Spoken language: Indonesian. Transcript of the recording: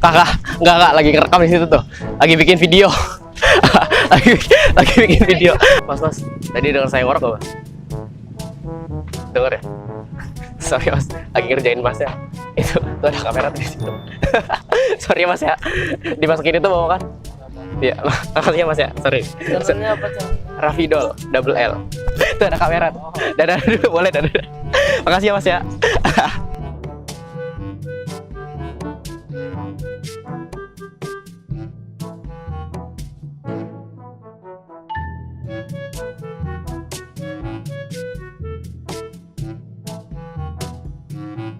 Kakak, enggak, lagi ngerekam di situ tuh. Lagi bikin video. lagi bikin video. Mas, tadi dengar saya ngorok gak, Mas? Dengar ya? Sorry, Mas. Lagi ngerjain Mas ya. Itu ada kamera di situ. Sorry, Mas ya. Dimasukin itu mau kan? Iya, makasih ya, Mas ya. Sorry. Namanya apa, Cang? Rafidol, double L. Itu ada kamera. Dadah dulu, boleh dadah. Makasih ya, Mas ya.